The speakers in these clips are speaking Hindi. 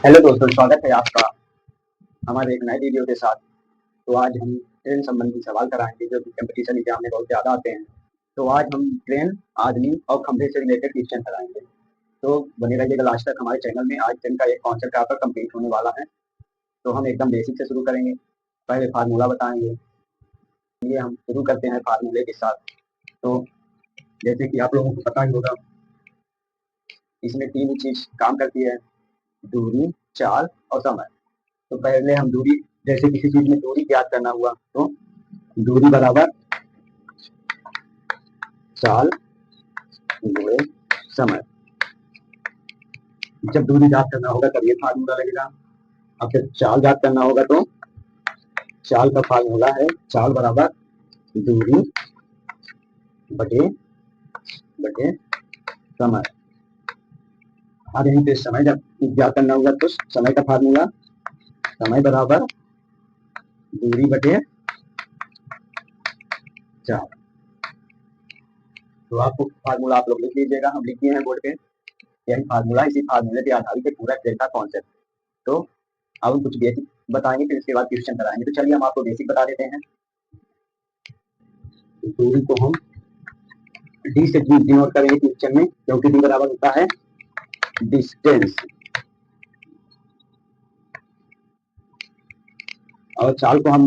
हेलो दोस्तों, स्वागत है आपका हमारे एक नए वीडियो के साथ। तो आज हम ट्रेन संबंधी सवाल कराएंगे जो कि कंपटीशन एग्जाम में बहुत ज़्यादा आते हैं। तो आज हम ट्रेन, आदमी और खंभे से रिलेटेड क्वेश्चन कराएंगे। तो बने रहिएगा लास्ट तक हमारे चैनल में। आज ट्रेन का एक कॉन्सेप्ट आपका कंप्लीट होने वाला है। तो हम एकदम बेसिक से शुरू करेंगे। पहले फार्मूला बताएंगे। ये हम शुरू करते हैं फार्मूले के साथ। तो जैसे कि आप लोगों को पता ही होगा, इसमें तीन चीज काम करती है: दूरी, चाल और समय। तो पहले हम दूरी, जैसे किसी चीज में दूरी ज्ञात करना हुआ तो दूरी बराबर चाल गुणे समय। जब दूरी ज्ञात करना होगा तब ये फार्मूला लगेगा। अब जब चाल ज्ञात करना होगा तो चाल का फार्मूला है चाल बराबर दूरी बटे बटे समय। अब यहीं पे समय जब ज्ञात करना होगा तो समय का फार्मूला समय बराबर दूरी बटे चाल। तो आपको फार्मूला आप लोग लिख लीजिएगा, हम लिख दिए हैं बोर्ड पे। यही फार्मूला, इसी फार्मूले पे आधारित है पूरा ट्रेन का कॉन्सेप्ट। तो अब हम कुछ बेसिक बताएंगे, फिर इसके बाद क्वेश्चन कराएंगे। तो चलिए हम आपको बेसिक बता देते हैं। दूरी को हम डी से डिनोट करेंगे क्वेश्चन में, क्योंकि डी बराबर होता है डिस्टेंस। और चाल को हम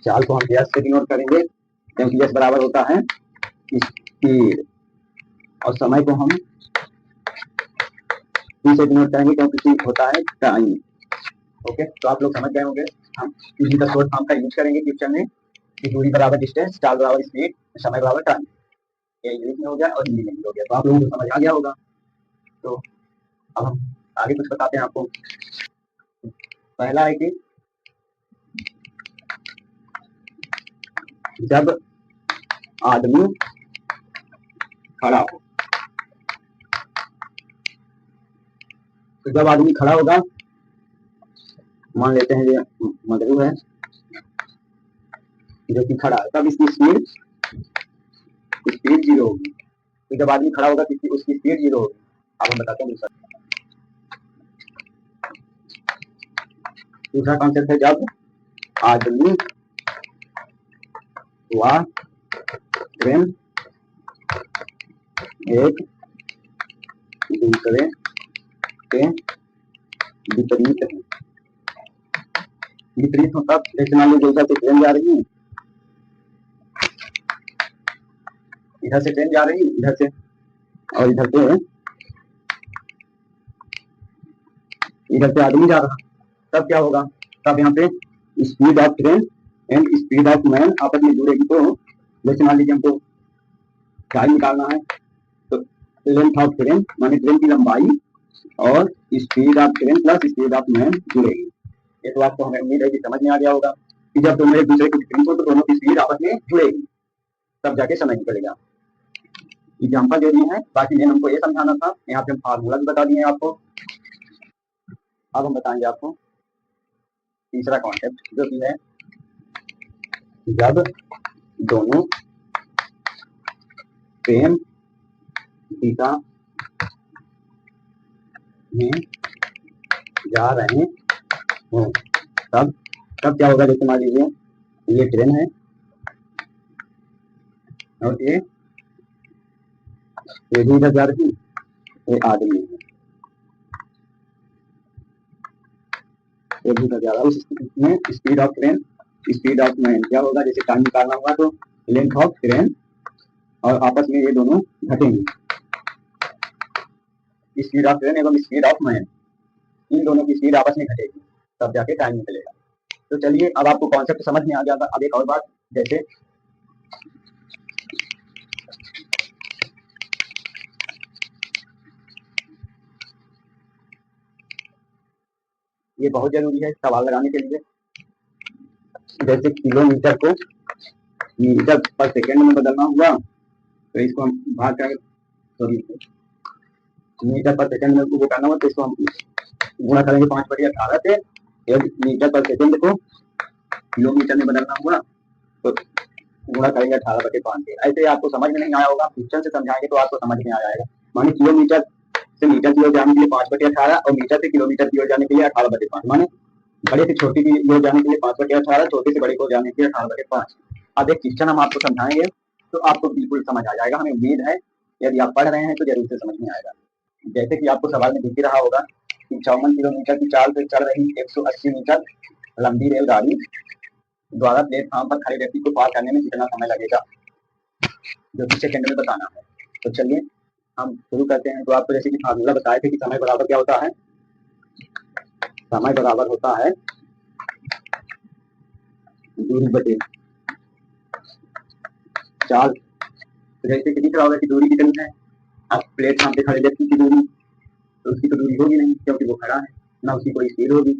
एस से डिनोट करेंगे, क्योंकि एस बराबर होता है स्पीड। और समय को हम टी से डिनोट करेंगे, क्योंकि टी होता है टाइम। ओके, तो आप लोग समझ गए होंगे। हम इसी का शॉर्ट फॉर्म का यूज करेंगे क्वेश्चन में कि दूरी बराबर डिस्टेंस, चाल बराबर स्पीड, समय बराबर टाइम। ये इंग्लिश में हो गया और हिंदी में भी हो गया। तो आप लोगों को समझ आ गया होगा। तो अब हम आगे कुछ बताते हैं आपको। पहला है कि जब आदमी खड़ा हो, तो जब आदमी खड़ा होगा, मान लेते हैं ये मधु है जो कि खड़ा है, तब इसकी स्पीड जीरो होगी। तो जब आदमी खड़ा होगा उसकी स्पीड जीरो होगी। अब हम बताते हैं दूसरा कॉन्सेप्ट है जब आदमी व ट्रेन एक दूसरे के विपरीत है। विपरीत होता जैसे मान लीजिए इधर से ट्रेन जा रही है, इधर से ट्रेन जा रही है, इधर से, और इधर से आदमी जा रहा, तब क्या होगा? तब यहाँ पे speed of train and speed of man आपस में जुड़ेगी। तो जैसे मान लीजिए हमको टाइम निकालना है, तो लेंथ ऑफ ट्रेन माने ट्रेन की लंबाई और speed of train plus speed of man जुड़ेगी। ये तो आपको हमें उम्मीद है कि समझ में आ गया होगा कि जब दोनों एक दूसरे के विपरीत हो तो दोनों की स्पीड आपस में जुड़ेगी, तब जाके समय निकलेगा। एग्जाम्पल दे दिए हैं, बाकी ये हमको ये समझाना था। यहाँ पे हम फार्मूला भी बता दिए आपको। अब हम बताएंगे आपको तीसरा कॉन्सेप्ट, जो कि है जब दोनों सेम दिशा में जा रहे हो, तब क्या होगा? जैसे मान लीजिए ये ट्रेन है और ये भी इधर जा रही, ये आदमी है, ये भी इधर जा रहा है। उस स्थिति में speed of train speed of man क्या होगा? जैसे टाइम निकालना होगा तो लेंथ ऑफ ट्रेन और आपस में ये दोनों घटेंगे। स्पीड ऑफ ट्रेन एवं स्पीड ऑफ मैन, इन दोनों की स्पीड आपस में घटेगी, तब जाके टाइम निकलेगा। तो चलिए, अब आपको कॉन्सेप्ट समझ में आ गया था। अब एक और बात, जैसे ये बहुत जरूरी है सवाल लगाने के लिए। जैसे किलोमीटर को मीटर पर सेकेंड में बदलना हुआ, तो इसको हम भाग कर, सॉरी, मीटर पर सेकेंड में वो करना हुआ तो इसको हम गुणा करेंगे 5/18 से। यदि मीटर पर सेकेंड को किलोमीटर में बदलना हुआ तो गुणा करेंगे 18/5 से। ऐसे आपको समझ में नहीं आया होगा, क्वेश्चन से समझाएंगे तो आपको समझ में आ जाएगा। माने किलोमीटर से मीटर की ओर जाने के लिए 5/18 और मीटर से किलोमीटर की ओर जाने के लिए 18/5 माने बड़े से छोटे की ओर जाने के लिए 5/18, छोटे से बड़े को जाने के लिए 18/5। अब एक क्वेश्चन हम आपको समझाएंगे तो आपको बिल्कुल समझ आ जाएगा, हमें उम्मीद है यदि आप पढ़ रहे हैं तो जरूर से समझ में आएगा। जैसे कि आपको सवाल में दिख ही रहा होगा कि 54 किलोमीटर की चाल से चल रही 180 मीटर लंबी रेलगाड़ी द्वारा प्लेटफॉर्म पर खड़े व्यक्ति को पार करने में कितना समय लगेगा, जो कि सेकंड में बताना है। तो चलिए हम शुरू करते हैं। तो आपको जैसे कि फार्मूला बताए थे कि समय बराबर क्या होता है, समय बराबर होता है दूरी बटे चाल। तो जैसे कि दिख रहा होगा कि दूरी कितनी है, अब प्लेटफॉर्म पे खड़े व्यक्ति की दूरी, तो उसकी तो दूरी होगी नहीं क्योंकि वो खड़ा है, ना उसकी कोई स्पीड होगी।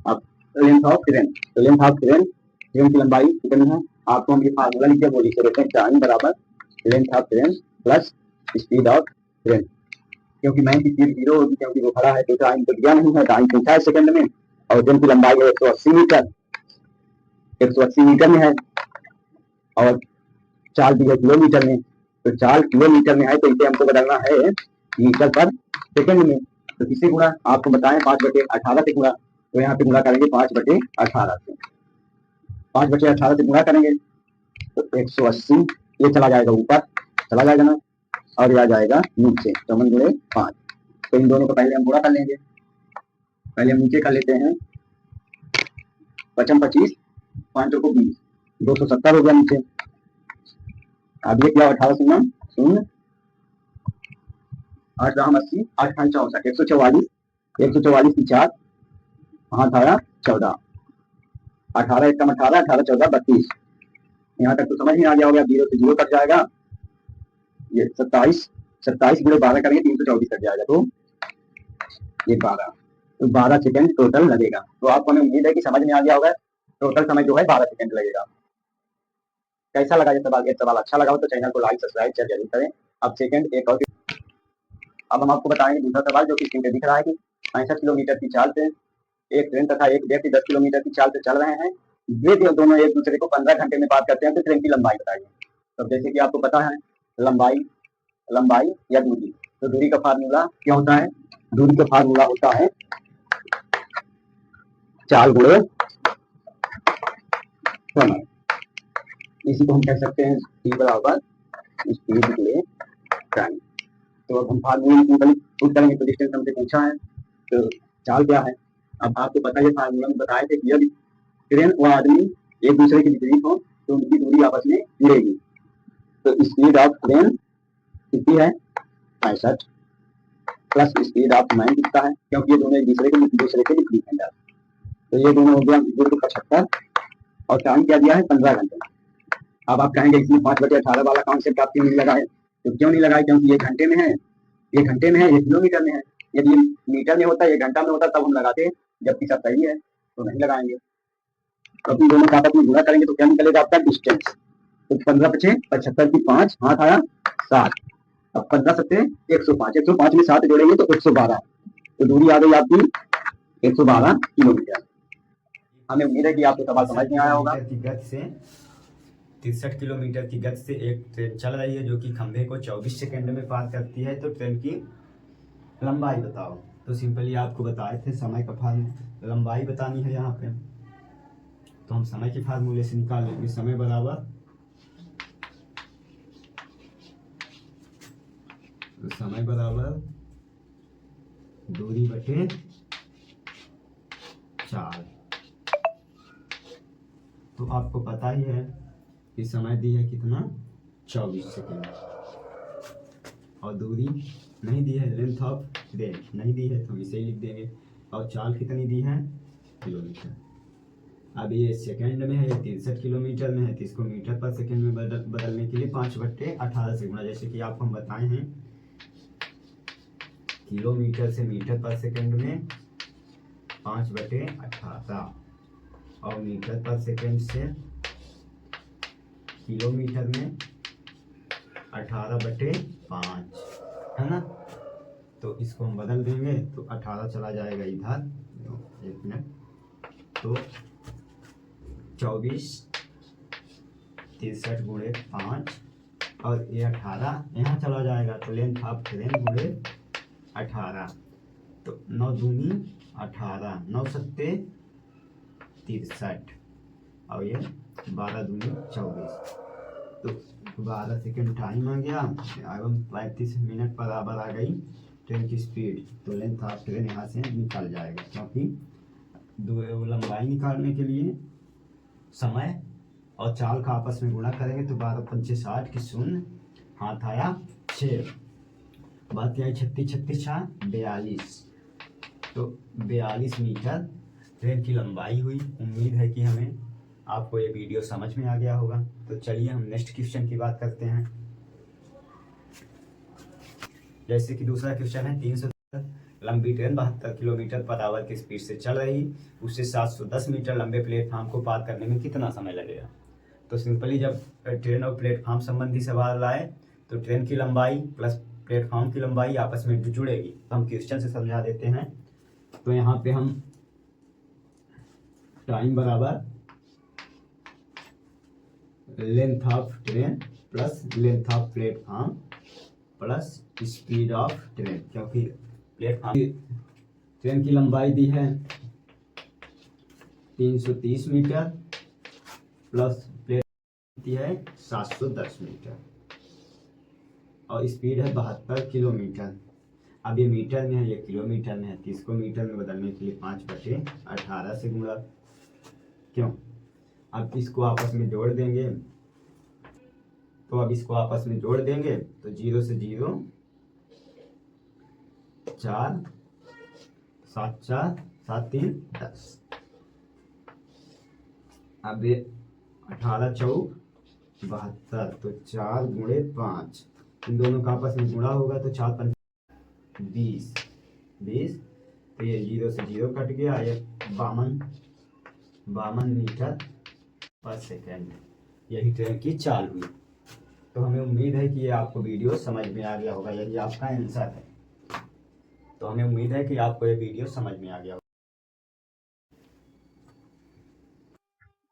अब लेंथ ऑफ ट्रेन, तो लेंथ ऑफ ट्रेन, ट्रेन की लंबाई कितनी है, आपको हम ये फार्मूला लिख के वो लिखते रहते हैं, टाइम बराबर length of train plus speed of train. क्योंकि मैन की स्पीड 0 होगी क्योंकि वो खड़ा है, तो टाइम तो दिया नहीं है, टाइम पूछा है सेकंड में, और ट्रेन की लंबाई है 180 मीटर, 180 मीटर में है, और चाल दी है किलोमीटर में, तो चाल किलोमीटर में है, तो इसे हमको बदलना है मीटर पर सेकंड में। तो किससे गुणा, आपको बताएं 5/18 से गुणा, तो यहाँ पे गुणा करेंगे 5/18 से, 5/18 से गुणा करेंगे तो 180 ये चला जाएगा ऊपर, चला जाएगा ना, और ये आ जाएगा नीचे, 54×5। तो इन दोनों को पहले हम गुणा कर लेंगे, पहले हम नीचे कर लेते हैं, 55 25 5 को 20, 270 हो गया नीचे। अब ये क्या 18 शून्य शून्य, 8 राम 80, 8 खान 64, 144, 144 की 4, 5 आया 14, 18 1 कम 18, 18 14 32। यहाँ तक तो समझ में आ गया होगा, 0 से 0 कट जाएगा, ये 27 27 गुणे 12 करेंगे 324 कट जाएगा, तो ये 12, तो 12 सेकंड टोटल लगेगा। तो आपको हमें उम्मीद है कि समझ में आ गया होगा, टोटल समय जो है 12 सेकंड लगेगा। कैसा लगा ये सवाल? ये सवाल अच्छा लगा हो तो चैनल को लाइक सब्सक्राइब शेयर जरूर करें। अब सेकंड एक और, अब हम आपको बताएंगे दूसरा सवाल जो कि स्क्रीन पे दिख रहा है कि 65 किलोमीटर की चाल से एक ट्रेन तथा एक व्यक्ति 10 किलोमीटर की चाल से चल रहे हैं, वे दोनों एक दूसरे को 15 घंटे में पार करते हैं, तो ट्रेन की लंबाई बताइए। तो जैसे कि आपको पता है लंबाई या दूरी, तो दूरी का फार्मूला क्या होता है, दूरी का फार्मूला होता है चाल गुणे समय, इसी को हम कह सकते हैं टी बराबर स्पीड गुणे टाइम। तो अब हम फार्मूला सिंपली पुट करेंगे, तो डिस्टेंस हमसे पूछा है तो चाल क्या है। अब आपको पता है फार्मूला में बताए थे कि यदि ट्रेन व आदमी एक दूसरे के विपरीत हो तो उनकी दूरी आपस में जुड़ेगी। तो स्पीड ऑफ ट्रेन कितनी है 65 प्लस स्पीड ऑफ मैन कितना है, क्योंकि ये दोनों एक दूसरे के विपरीत हैं, तो ये दोनों हो गया 75 और टाइम क्या दिया है 15 घंटे। अब आप कहेंगे इसमें 5/18 वाला कॉन्सेप्ट आप क्यों नहीं लगाए, तो क्यों नहीं लगाए, क्योंकि ये घंटे में है, ये घंटे में है, ये किलोमीटर में है। यदि ये मीटर में होता, ये घंटा में होता तब हम लगाते, जबकि सब सही है तो नहीं लगाएंगे। तो अपनी दोनों का आपस में गुणा करेंगे तो क्या निकलेगा आपका डिस्टेंस, तो 15 × 75 की 5, हाथ आया 7, अब 15 7 105, 105 में 7 जोड़ेंगे तो 112, तो दूरी आ गई आपकी 112 किलोमीटर। हमें उम्मीद है कि आपको सवाल समझ में आया होगा। 63 किलोमीटर की गति से एक ट्रेन चल रही है जो कि खंभे को 24 सेकंड में पार करती है, तो ट्रेन की लंबाई बताओ। तो सिंपली आपको बताए थे समय का फार्मूला, लंबाई बतानी है यहाँ पे, तो हम समय के फार्मूले से निकाल लेंगे, समय बराबर दूरी बटे चाल। तो आपको पता ही है कि समय दी है कितना 24 सेकंड, और दूरी नहीं दी है, लेंथ ऑफ ट्रेन नहीं दी है तो हम इसे ही लिख देंगे, और चाल कितनी दी है किलोमीटर। अब ये सेकंड में है, ये 63 किलोमीटर में है, तो इसको मीटर पर सेकंड में बदलने के लिए 5/18 से गुणा, जैसे कि आपको हम बताए हैं किलोमीटर से मीटर पर सेकंड में 5/18 और मीटर पर सेकंड से किलोमीटर में 18/5 है ना। तो इसको हम बदल देंगे तो 18 चला जाएगा इधर, एक मिनट, तो 24 63 गुणे 5 और ये 18 यहाँ चला जाएगा, तो लेंथ ऑफ ट्रेन गुणे 18, तो 9 दूनी 18, 9 सत्ते 63 और ये 12 दूनी 24, तो 12 सेकेंड टाइम आ गया एवं 35 मिनट बराबर आ गई ट्रेन की स्पीड। तो लेंथ ऑफ ट्रेन यहाँ से निकल जाएगा, क्योंकि लंबाई निकालने के लिए समय और चाल का आपस में गुणा करेंगे तो 12 पंचे 60 की शून्य, हाथ आया 6, बात आई 36 36 42, तो 42 मीटर ट्रेन की लंबाई हुई। उम्मीद है कि हमें आपको ये वीडियो समझ में आ गया होगा। तो चलिए हम नेक्स्ट क्वेश्चन की बात करते हैं। जैसे कि दूसरा क्वेश्चन है 300 लंबी ट्रेन 72 किलोमीटर पर आवर की स्पीड से चल रही, उससे 710 मीटर लंबे प्लेटफार्म को पार करने में कितना समय लगेगा। तो सिंपली जब ट्रेन और प्लेटफार्म संबंधी सवाल आए तो ट्रेन की लंबाई प्लस प्लेटफार्म की लंबाई आपस में जुड़ेगी। तो हम क्वेश्चन से समझा देते हैं। तो यहाँ पे हम टाइम बराबर length of train plus length of platform plus speed of train, क्योंकि प्लेटफार्म ट्रेन की लंबाई दी है 330 मीटर प्लस प्लेट दी है 710 मीटर और स्पीड है 72 किलोमीटर। अब ये मीटर में है, ये किलोमीटर में है, तो इसको मीटर में बदलने के लिए 5/18 से गुणा, क्यों। अब इसको आपस में जोड़ देंगे, तो अब इसको आपस में जोड़ देंगे तो 0 से 0 4 7 4 7 3 10। अब ये 18 चौक 72, तो 4 गुणे 5, इन दोनों का आपस में गुणा होगा तो 4 5 20 20, तो ये 0 से 0 कट गया, ये 52 मीटर पर सेकेंड। यही ट्रेन की चाल हुई। तो हमें उम्मीद है कि ये आपको वीडियो समझ में आ गया होगा, यही आपका आंसर है। तो हमें उम्मीद है कि आपको ये वीडियो समझ में आ गया होगा।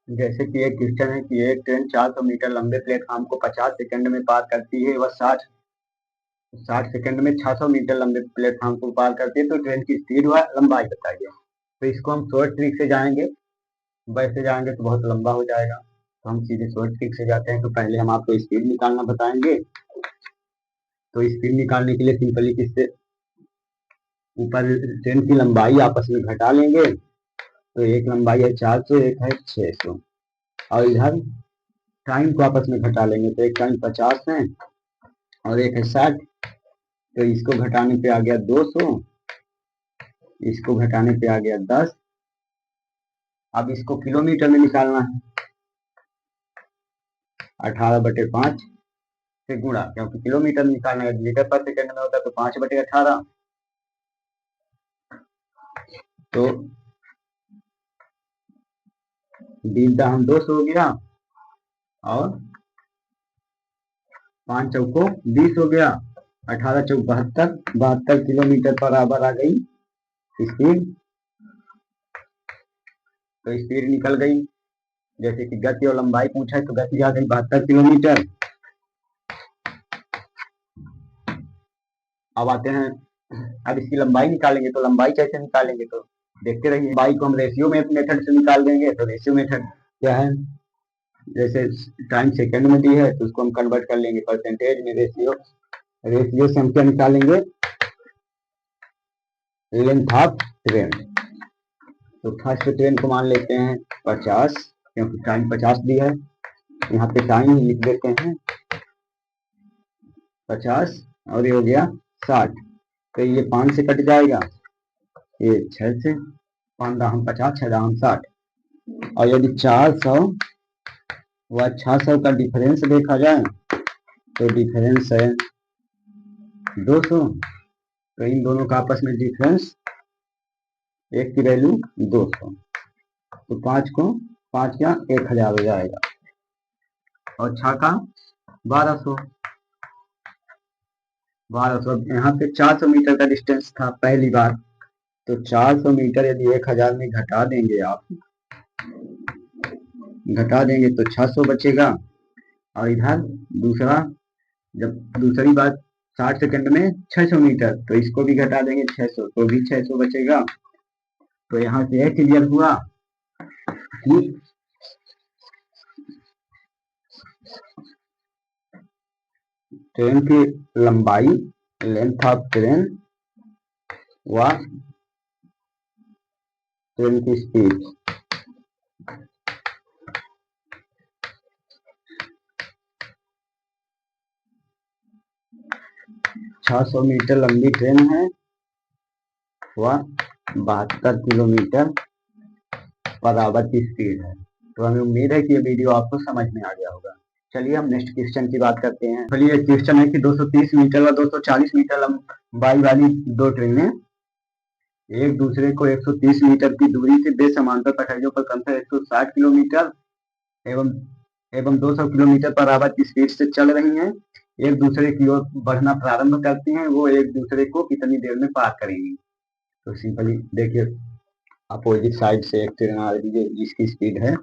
जैसे कि एक क्वेश्चन है कि एक ट्रेन 400 मीटर लंबे प्लेटफार्म को 50 सेकंड में पार करती है, वह 60 सेकंड में 600 मीटर लंबे प्लेटफार्म को पार करती है, तो ट्रेन की स्पीड व लंबाई बताइए। तो इसको हम शॉर्ट ट्रिक से जाएंगे, वैसे जाएंगे तो बहुत लंबा हो जाएगा, तो हम सीधे शॉर्ट ट्रिक से जाते हैं। तो पहले हम आपको स्पीड निकालना बताएंगे। तो स्पीड निकालने के लिए सिंपली किससे ऊपर ट्रेन की लंबाई आपस में घटा लेंगे, तो एक लंबाई है 400, एक है 600, और इधर टाइम को आपस में घटा लेंगे, तो एक टाइम 50 है और एक है 60, तो इसको घटाने पे आ गया 200, इसको घटाने पे आ गया 10। अब इसको किलोमीटर में निकालना है, 18/5 से गुणा, क्योंकि किलोमीटर में निकालना है, मीटर पर सेकंड में होता है तो 5/18, तो 20 200 हो गया और 5 चौको 20 हो गया, 18 चौक 72 किलोमीटर पर आवर आ गई स्पीड। तो स्पीड निकल गई। जैसे कि गति और लंबाई पूछा है तो गति आ गई 72 किलोमीटर। अब आते हैं, अब इसकी लंबाई निकालेंगे, तो लंबाई कैसे निकालेंगे, तो देखते रहिए। लंबाई को हम रेशियो मेथड से निकाल देंगे। तो रेशियो मेथड क्या है, जैसे टाइम सेकंड में दी है तो उसको हम कन्वर्ट कर लेंगे परसेंटेज में। रेशियो से हम क्या निकालेंगे, लेंथ ऑफ ट्रेन। तो फर्स्ट ट्रेन को मान लेते हैं 50, क्योंकि टाइम 50 दी है, यहाँ पे टाइम ही लिख देते हैं 50 और ये हो गया 60, तो ये 5 से कट जाएगा, ये 6 से, 5 दाम 50 6 दाम 60, और यदि 400 व 600 का डिफरेंस देखा जाए तो डिफरेंस है 200, तो इन दोनों का आपस में डिफरेंस, एक की वैल्यू 200, तो 5 को 5 का 1000 हो जाएगा और 6 का 1200। यहाँ पे 400 मीटर का डिस्टेंस था पहली बार, तो 400 मीटर यदि 1000 में घटा देंगे आप, घटा देंगे तो 600 बचेगा, और इधर दूसरा, जब दूसरी बार 60 सेकंड में 600 मीटर, तो इसको भी घटा देंगे 600, तो भी 600 बचेगा। तो यहाँ से यह क्लियर हुआ कि ट्रेन की लंबाई, लेंथ ऑफ ट्रेन व ट्रेन की स्पीड, छह सौ मीटर लंबी ट्रेन है व 72 किलोमीटर पर आवर की स्पीड है। तो हमें उम्मीद है कि ये वीडियो आपको समझ में आ गया होगा। चलिए हम नेक्स्ट क्वेश्चन की बात करते हैं। चलिए क्वेश्चन है कि 230 मीटर व 240 मीटर लंबाई वाली दो ट्रेनें एक दूसरे को 130 मीटर की दूरी से बेसमांतर पटरियों पर क्रमशः 160 किलोमीटर एवं 200 किलोमीटर पर आवर की स्पीड से चल रही हैं। एक दूसरे की ओर बढ़ना प्रारंभ करती हैं, वो एक दूसरे को कितनी देर में पार करेंगी। तो सिंपली देखिए, अपोजिट साइड से एक ट्रेन आ रही है, जिसकी स्पीड है,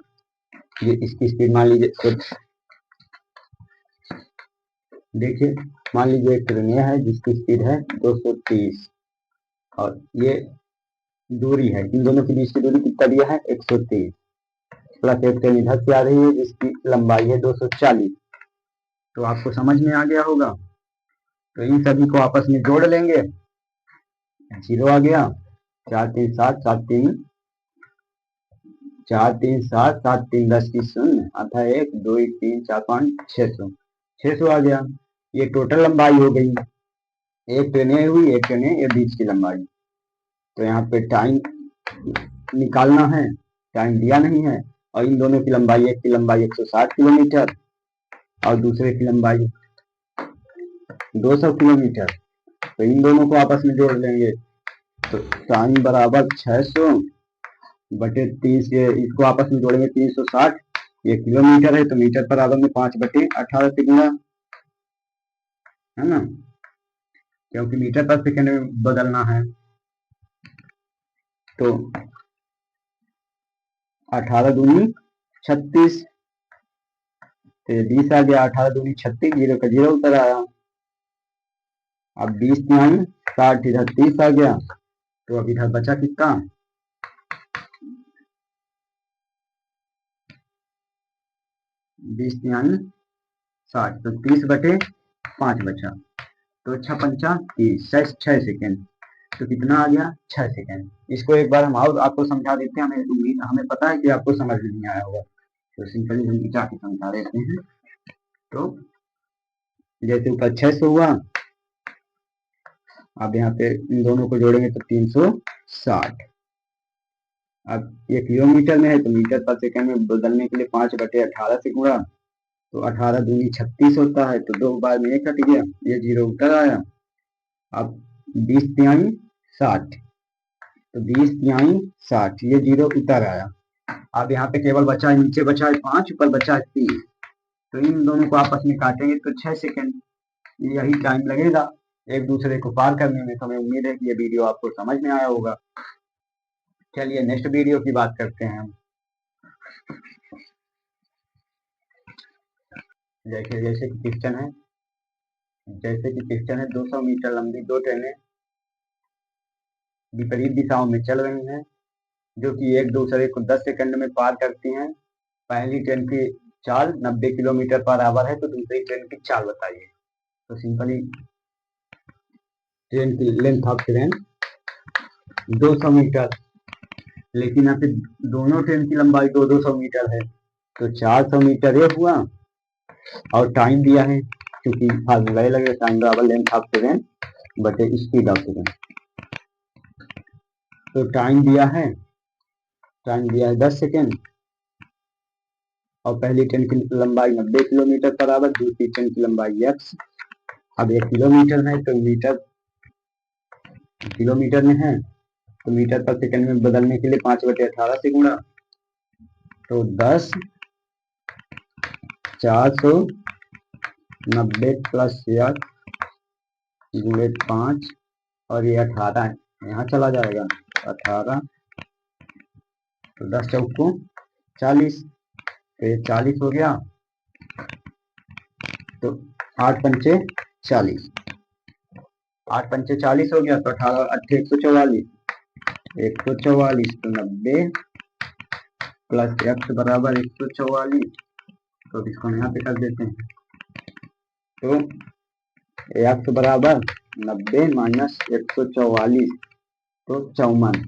ये इसकी स्पीड मान लीजिए, देखिए मान लीजिए एक ट्रेन है जिसकी स्पीड है 230 और ये दूरी है, इन दोनों के बीच की दूरी कितना दिया है 130, प्लस एक ट्रेन इधर से आ रही है जिसकी लंबाई है 240। तो आपको समझ में आ गया होगा। तो इन सभी को आपस में जोड़ लेंगे, 0 आ गया, 4 3 7 7 3 4 3 7 7 3 10 की 0 आता है 1 2 3 4 5 600 आ गया। ये टोटल लंबाई हो गई, एक ट्रेनें हुई, एक ट्रेनें ये बीच की लंबाई। तो यहाँ पे टाइम निकालना है, टाइम दिया नहीं है, और इन दोनों की लंबाई, एक की लंबाई 160 किलोमीटर और दूसरे की लंबाई 200 किलोमीटर। तो इन दोनों को आपस में जोड़ लेंगे, तो टाइम बराबर 600 बटे 30, इसको आपस में जोड़ेंगे 360, ये किलोमीटर है तो मीटर पर आवर में 5 बटे 18 से गुणा, है ना, क्योंकि मीटर पर सेकंड में बदलना है। तो 18 दूनी 36, तो 20 आ गया, 18 दूनी 36, 0 का 0 उत्तर आया। अब 20 तिहाई 60, इधर 30 आ गया, तो अब इधर बचा कितना 20 तिहाई 60, तो 30 बटे 5 बचा, तो 6 पंचा 30, 6 सेकेंड, तो कितना आ गया 6 सेकेंड। इसको एक बार हम और आपको समझा देते हैं, हमें पता है कि आपको समझ नहीं आया होगा, तो सिंपली हम जाके समझा देते हैं। तो जैसे ऊपर 600 हुआ, अब यहाँ पे इन दोनों को जोड़ेंगे तो 360। अब ये किलोमीटर में है तो मीटर पर सेकंड में बदलने के लिए 5 बटे 18 से गुणा, तो 18 दूनी 36 होता है, तो 2 बार में 1 कट गया, ये 0 उत्तर आया। अब 20 तिहाई 60, तो 20 तिहाई 60, ये 0 उत्तर आया। अब यहाँ पे केवल बचा है, नीचे बचा है 5, ऊपर बचा है 30, तो इन दोनों को आपस में काटेंगे तो 6 सेकेंड, यही टाइम लगेगा एक दूसरे को पार करने में। तो हमें उम्मीद है कि ये वीडियो आपको समझ में आया होगा। चलिए नेक्स्ट वीडियो की बात करते हैं हम। जैसे जैसे कि क्वेश्चन है, 200 मीटर लंबी दो ट्रेनें विपरीत दिशाओं में चल रही हैं, जो कि एक दूसरे को 10 सेकंड में पार करती हैं। पहली ट्रेन की चाल 90 किलोमीटर पर आवर है, तो दूसरी ट्रेन की चाल बताइए। तो सिंपली ट्रेन की लेंथ ऑफ ट्रेन 200 मीटर, लेकिन यहाँ पे दोनों ट्रेन की लंबाई 200 मीटर है, तो 400 मीटर ये हुआ, और टाइम दिया है, क्योंकि फार्मूला लगे, टाइम बराबर लेंथ ऑफ ट्रेन बटे स्पीड ऑफ ट्रेन। तो टाइम दिया है 10 सेकेंड, और पहली ट्रेन की लंबाई 90 किलोमीटर पर आवर, दूसरी ट्रेन की लंबाई x। अब ये किलोमीटर में है तो किलोमीटर में है, तो मीटर पर सेकंड में बदलने के लिए 5 बटे 18 से गुणा, तो 10 490 प्लस x गुणे 5, और ये 18 है, यहाँ चला जाएगा 18, तो 10 चौको 40, तो ये 40 हो गया, तो 8 पंचे 40, 8 पंचे 40 हो गया, तो 18 8 144, 144 तो 90 प्लस x बराबर 144, तो इसको हम यहाँ पे कर देते हैं। तो x बराबर 90 माइनस 144, तो 54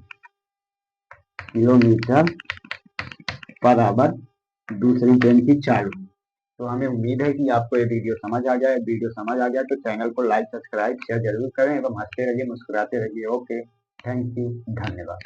किलोमीटर पर आवर दूसरी ट्रेन की चाल। तो हमें उम्मीद है कि आपको ये वीडियो समझ आ जाए। वीडियो समझ आ जाए तो चैनल को लाइक, सब्सक्राइब, शेयर जरूर करें एवं हंसते रहिए, मुस्कुराते रहिए। ओके, थैंक यू, धन्यवाद।